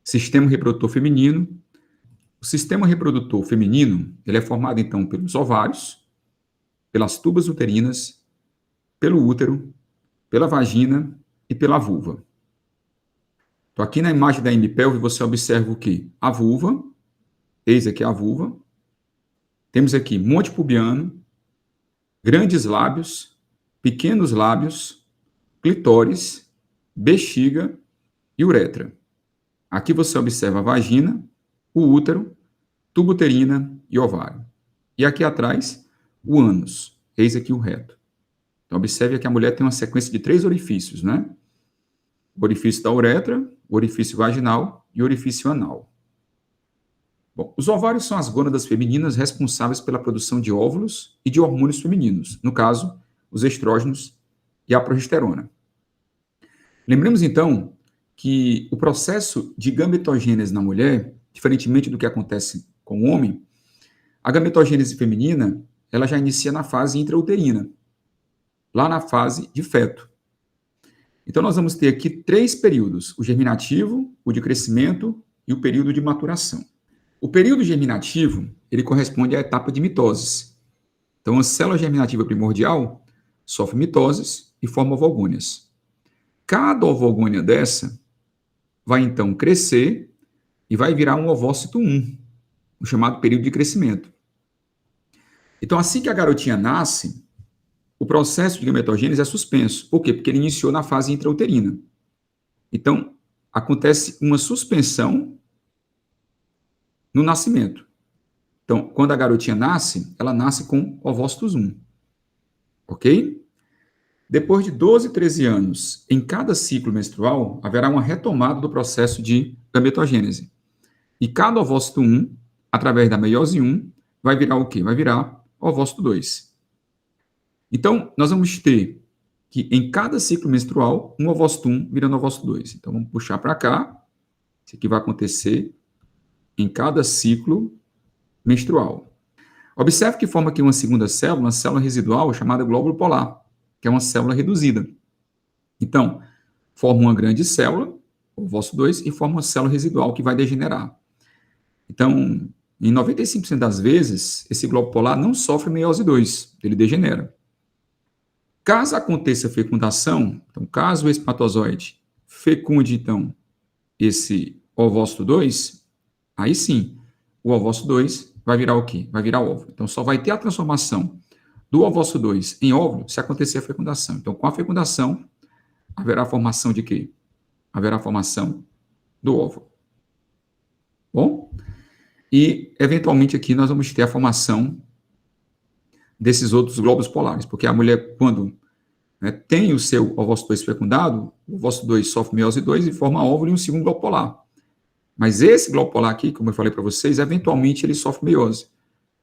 sistema reprodutor feminino. O sistema reprodutor feminino, ele é formado, então, pelos ovários, pelas tubas uterinas, pelo útero, pela vagina e pela vulva. Então, aqui na imagem da hemipelve, você observa o quê? A vulva, eis aqui a vulva. Temos aqui monte pubiano, grandes lábios, pequenos lábios, clitóris, bexiga e uretra. Aqui você observa a vagina, o útero, tubo uterina e ovário. E aqui atrás, o ânus. Eis aqui o reto. Então, observe que a mulher tem uma sequência de 3 orifícios, né? O orifício da uretra, o orifício vaginal e o orifício anal. Bom, os ovários são as gônadas femininas responsáveis pela produção de óvulos e de hormônios femininos, no caso, os estrógenos e a progesterona. Lembremos, então, que o processo de gametogênese na mulher, diferentemente do que acontece com o homem, a gametogênese feminina, ela já inicia na fase intrauterina, lá na fase de feto. Então, nós vamos ter aqui 3 períodos, o germinativo, o de crescimento e o período de maturação. O período germinativo, ele corresponde à etapa de mitose. Então, a célula germinativa primordial sofre mitoses e forma ovogônias. Cada ovogônia dessa vai, então, crescer e vai virar um ovócito 1, o chamado período de crescimento. Então, assim que a garotinha nasce, o processo de gametogênese é suspenso. Por quê? Porque ele iniciou na fase intrauterina. Então, acontece uma suspensão no nascimento. Então, quando a garotinha nasce, ela nasce com ovócitos 1. Ok? Depois de 12, 13 anos, em cada ciclo menstrual, haverá uma retomada do processo de gametogênese. E cada ovócito 1, através da meiose 1, vai virar o quê? Vai virar ovócito 2. Então, nós vamos ter que, em cada ciclo menstrual, um ovócito 1 virando ovócito 2. Então, vamos puxar para cá. Isso aqui vai acontecer em cada ciclo menstrual. Observe que forma aqui uma segunda célula, uma célula residual chamada glóbulo polar, que é uma célula reduzida. Então, forma uma grande célula, ovócito 2, e forma uma célula residual que vai degenerar. Então, em 95% das vezes, esse glóbulo polar não sofre meiose 2, ele degenera. Caso aconteça fecundação, então, caso o espermatozoide fecunde, então, esse ovócito 2, aí sim, o ovócito 2 vai virar o quê? Vai virar óvulo. Então, só vai ter a transformação do ovócito 2 em óvulo se acontecer a fecundação. Então, com a fecundação, haverá a formação de quê? Haverá a formação do óvulo. Bom? E, eventualmente, aqui nós vamos ter a formação desses outros glóbulos polares, porque a mulher, quando tem o seu ovócito 2 fecundado, o ovócito 2 sofre meiose 2 e forma óvulo e um segundo glóbulo polar. Mas esse glóbulo polar aqui, como eu falei para vocês, eventualmente ele sofre meiose.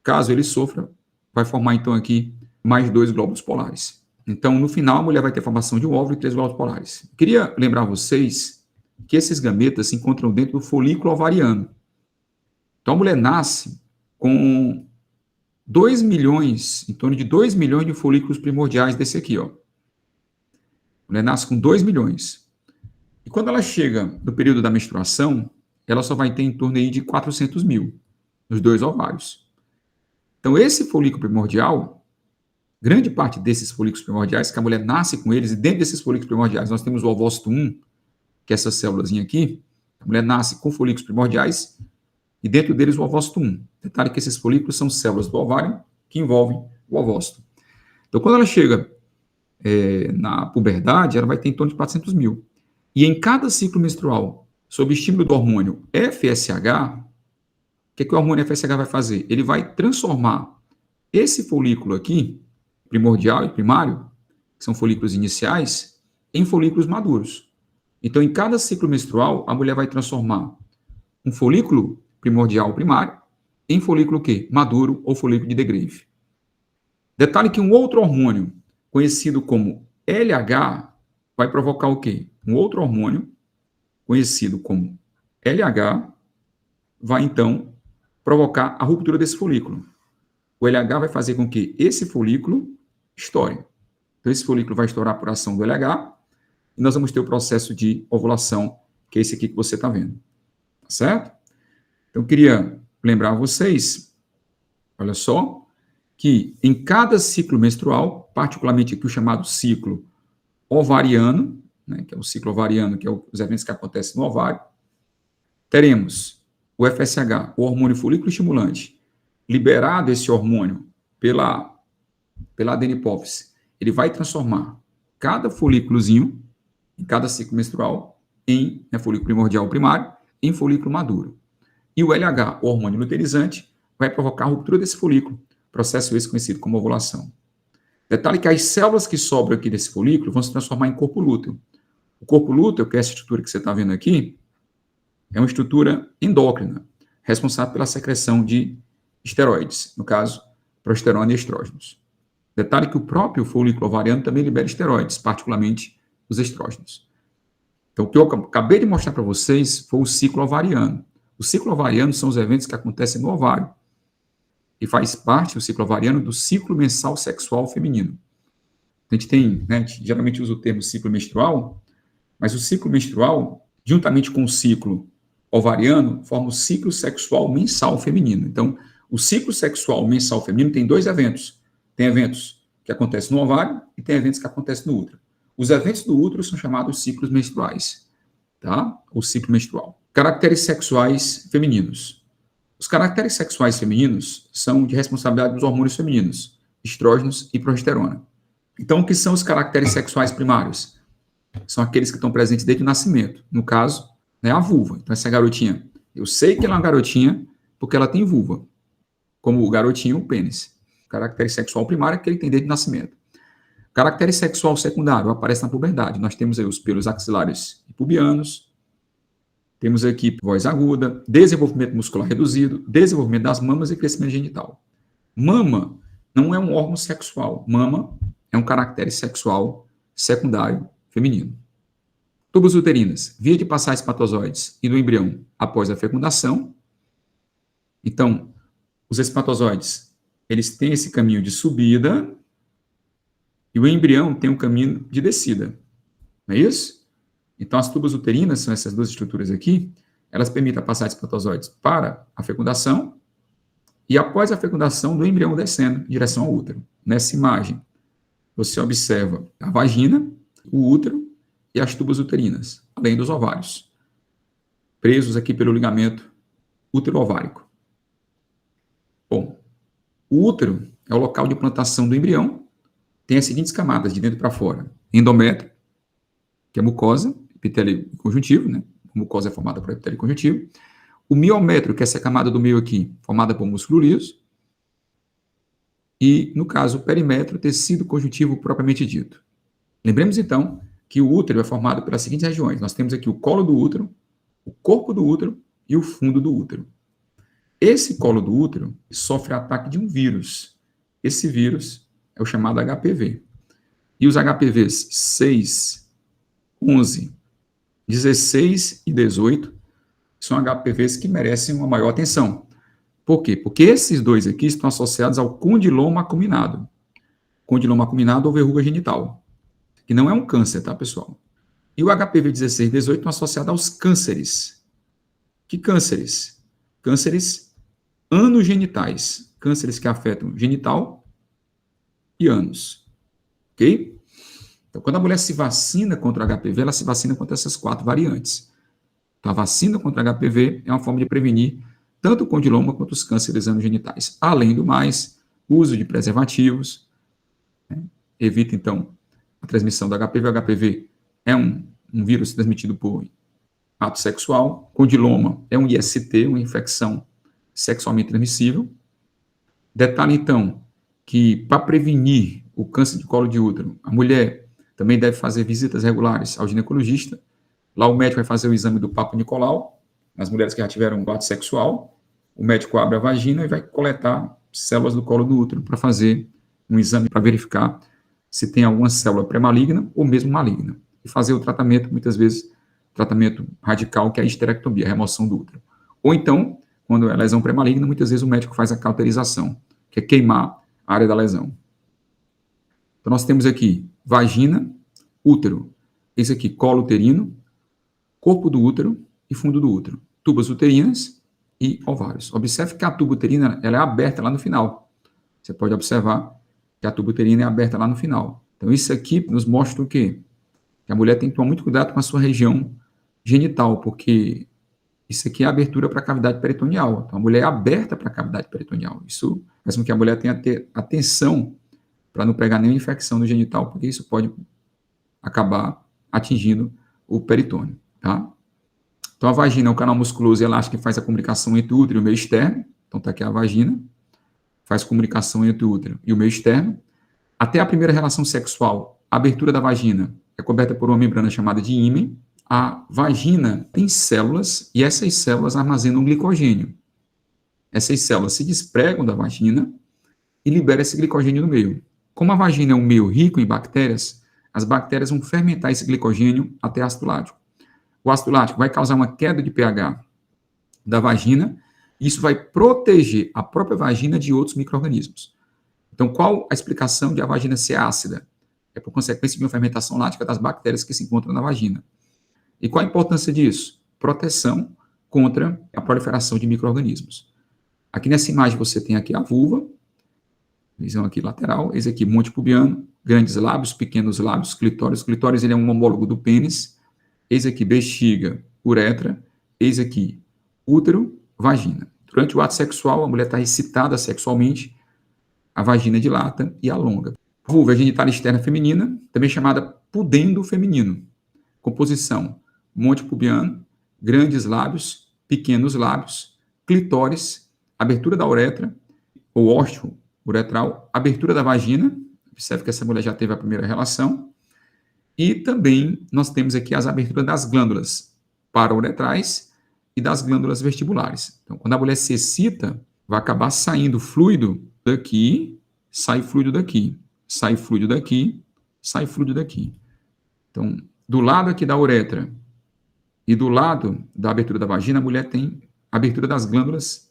Caso ele sofra, vai formar então aqui mais 2 glóbulos polares. Então, no final, a mulher vai ter formação de um óvulo e 3 glóbulos polares. Queria lembrar vocês que esses gametas se encontram dentro do folículo ovariano. Então, a mulher nasce com 2 milhões, em torno de 2 milhões de folículos primordiais desse aqui, ó. A mulher nasce com 2 milhões. E quando ela chega no período da menstruação, ela só vai ter em torno aí de 400 mil, nos 2 ovários. Então, esse folículo primordial, grande parte desses folículos primordiais, que a mulher nasce com eles, e dentro desses folículos primordiais nós temos o ovócito 1, que é essa célulazinha aqui, a mulher nasce com folículos primordiais, e dentro deles o ovócito 1. Detalhe que esses folículos são células do ovário que envolvem o ovócito. Então, quando ela chega na puberdade, ela vai ter em torno de 400 mil. E em cada ciclo menstrual, sob estímulo do hormônio FSH, o que o hormônio FSH vai fazer? Ele vai transformar esse folículo aqui, primordial e primário, que são folículos iniciais, em folículos maduros. Então, em cada ciclo menstrual, a mulher vai transformar um folículo primordial primário em folículo o quê? Maduro ou folículo de Degreve. Detalhe que um outro hormônio, conhecido como LH, vai provocar o quê? Um outro hormônio, conhecido como LH, vai então provocar a ruptura desse folículo. O LH vai fazer com que esse folículo estoure. Então, esse folículo vai estourar por ação do LH, e nós vamos ter o processo de ovulação, que é esse aqui que você está vendo. certo? Então, eu queria lembrar a vocês, olha só, que em cada ciclo menstrual, particularmente aqui o chamado ciclo ovariano, né, que é o ciclo ovariano, que é os eventos que acontecem no ovário, teremos o FSH, o hormônio folículo estimulante, liberado esse hormônio pela adenipófise, ele vai transformar cada folículozinho, em cada ciclo menstrual, em folículo primordial primário, em folículo maduro. E o LH, o hormônio luteinizante, vai provocar a ruptura desse folículo, processo esse conhecido como ovulação. Detalhe que as células que sobram aqui desse folículo vão se transformar em corpo lúteo. O corpo lúteo, que é essa estrutura que você está vendo aqui, é uma estrutura endócrina, responsável pela secreção de esteroides, no caso, progesterona e estrógenos. Detalhe que o próprio folículo ovariano também libera esteroides, particularmente os estrógenos. Então, o que eu acabei de mostrar para vocês foi o ciclo ovariano. O ciclo ovariano são os eventos que acontecem no ovário. E faz parte, o ciclo ovariano, do ciclo mensal sexual feminino. A gente tem, né, a gente geralmente usa o termo ciclo menstrual, mas o ciclo menstrual, juntamente com o ciclo ovariano, forma o ciclo sexual mensal feminino. Então, o ciclo sexual mensal feminino tem dois eventos. Tem eventos que acontecem no ovário e tem eventos que acontecem no útero. Os eventos do útero são chamados ciclos menstruais, tá? O ciclo menstrual. Caracteres sexuais femininos. Os caracteres sexuais femininos são de responsabilidade dos hormônios femininos, estrógenos e progesterona. Então, o que são os caracteres sexuais primários? São aqueles que estão presentes desde o nascimento. No caso, né, a vulva. Então, essa garotinha, eu sei que ela é uma garotinha porque ela tem vulva, como o garotinho, o pênis. O caractere sexual primário é que ele tem desde o nascimento. O caractere sexual secundário aparece na puberdade. Nós temos aí os pelos axilares e pubianos, temos aqui voz aguda, desenvolvimento muscular reduzido, desenvolvimento das mamas e crescimento genital. Mama não é um órgão sexual. Mama é um caractere sexual secundário feminino. Tubos uterinas, via de passagem espermatozoides e do embrião após a fecundação. Então, os espermatozoides, eles têm esse caminho de subida e o embrião tem um caminho de descida. Não é isso? Então, as tubas uterinas, são essas duas estruturas aqui, elas permitem a passagem de espermatozoides para a fecundação e após a fecundação do embrião descendo em direção ao útero. Nessa imagem, você observa a vagina, o útero e as tubas uterinas, além dos ovários, presos aqui pelo ligamento útero-ovárico. Bom, o útero é o local de plantação do embrião, tem as seguintes camadas, de dentro para fora. Endométrio, que é mucosa, epitélio conjuntivo, né? A mucosa é formada por epitélio conjuntivo. O miométrio, que é essa camada do meio aqui, formada por músculo liso. E, no caso, o perimétrio, tecido conjuntivo propriamente dito. Lembremos, então, que o útero é formado pelas seguintes regiões. Nós temos aqui o colo do útero, o corpo do útero e o fundo do útero. Esse colo do útero sofre ataque de um vírus. Esse vírus é o chamado HPV. E os HPVs 6, 11, 16 e 18 são HPVs que merecem uma maior atenção. Por quê? Porque esses dois aqui estão associados ao condiloma acuminado. Condiloma acuminado ou verruga genital, que não é um câncer, tá, pessoal? E o HPV 16 e 18 estão associados aos cânceres. Que cânceres? Cânceres anogenitais. Cânceres que afetam genital e ânus. Ok? Então, quando a mulher se vacina contra o HPV, ela se vacina contra essas 4 variantes. Então, a vacina contra o HPV é uma forma de prevenir tanto o condiloma quanto os cânceres anogenitais. Além do mais, o uso de preservativos, né, evita, então, a transmissão do HPV. O HPV é um vírus transmitido por ato sexual. Condiloma é um IST, uma infecção sexualmente transmissível. Detalhe, então, que para prevenir o câncer de colo de útero, a mulher também deve fazer visitas regulares ao ginecologista. Lá o médico vai fazer o exame do Papa Nicolau, nas mulheres que já tiveram um ato sexual. O médico abre a vagina e vai coletar células do colo do útero para fazer um exame para verificar se tem alguma célula pré-maligna ou mesmo maligna. E fazer o tratamento, muitas vezes, tratamento radical, que é a histerectomia, a remoção do útero. Ou então, quando é lesão pré-maligna, muitas vezes o médico faz a cauterização, que é queimar a área da lesão. Então, nós temos aqui vagina, útero. Esse aqui, colo uterino, corpo do útero e fundo do útero. tubas uterinas e ovários. Observe que a tuba uterina ela é aberta lá no final. Você pode observar que a tuba uterina é aberta lá no final. Então, isso aqui nos mostra o quê? Que a mulher tem que tomar muito cuidado com a sua região genital, porque isso aqui é a abertura para a cavidade peritoneal. Então, a mulher é aberta para a cavidade peritoneal. Isso faz com que a mulher tenha que ter atenção para não pegar nenhuma infecção no genital, porque isso pode acabar atingindo o peritônio, tá? Então, a vagina é um canal musculoso e elástico que faz a comunicação entre o útero e o meio externo. Então, está aqui a vagina, faz comunicação entre o útero e o meio externo. Até a primeira relação sexual, a abertura da vagina é coberta por uma membrana chamada de ímen. A vagina tem células e essas células armazenam glicogênio. Essas células se despregam da vagina e liberam esse glicogênio no meio. Como a vagina é um meio rico em bactérias, as bactérias vão fermentar esse glicogênio até ácido lático. O ácido lático vai causar uma queda de pH da vagina e isso vai proteger a própria vagina de outros micro-organismos. Então, qual a explicação de a vagina ser ácida? É por consequência de uma fermentação lática das bactérias que se encontram na vagina. E qual a importância disso? Proteção contra a proliferação de micro-organismos. Aqui nessa imagem você tem aqui a vulva, visão aqui lateral, eis aqui monte pubiano, grandes lábios, pequenos lábios, clitóris. O clitóris ele é um homólogo do pênis. Eis aqui bexiga, uretra. Eis aqui útero, vagina. Durante o ato sexual, a mulher está excitada sexualmente, a vagina dilata e alonga. Vulva é a genitália externa feminina, também chamada pudendo feminino. Composição: monte pubiano, grandes lábios, pequenos lábios, clitóris, abertura da uretra, ou ósteo uretral, abertura da vagina. Observe que essa mulher já teve a primeira relação. E também nós temos aqui as aberturas das glândulas parauretrais e das glândulas vestibulares. Então, quando a mulher se excita, vai acabar saindo fluido daqui, sai fluido daqui, sai fluido daqui, sai fluido daqui. Então, do lado aqui da uretra e do lado da abertura da vagina, a mulher tem a abertura das glândulas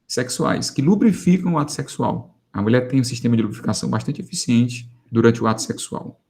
sexuais, que lubrificam o ato sexual. A mulher tem um sistema de lubrificação bastante eficiente durante o ato sexual.